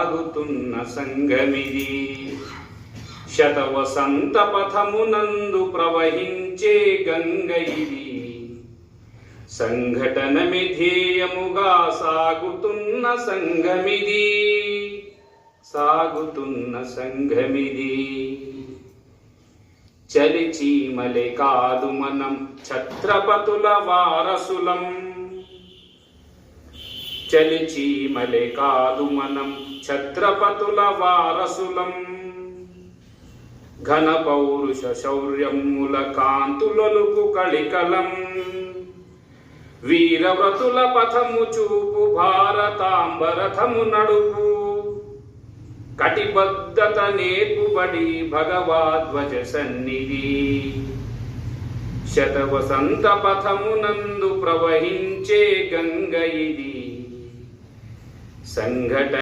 సాగుతున్న సంగమిది. శతవసంత పథమునందు ప్రవహించే గంగ ఇది. సంఘటనమి ధ్యేయముగా సాగుతున్న సంఘమిది. సాగుతున్న సంఘమిది. చలిచీమలే కాదు మనం ఛత్రపతుల వారసులం. చలిచీమలే కాదు మనం ఛత్రపతుల వారసులం. ఘన పౌరుష శౌర్యముల కాంతులొలుకు కళికలం. వీరవ్రతుల పథము చూపు భారతాంబరథము నడుపు. కటిబద్ధత నేర్పుబడి భగవద్ధ్వజ సన్నిధి. శతవసంత పథమునందు ప్రవహించే గంగ ఇది. సంఘటన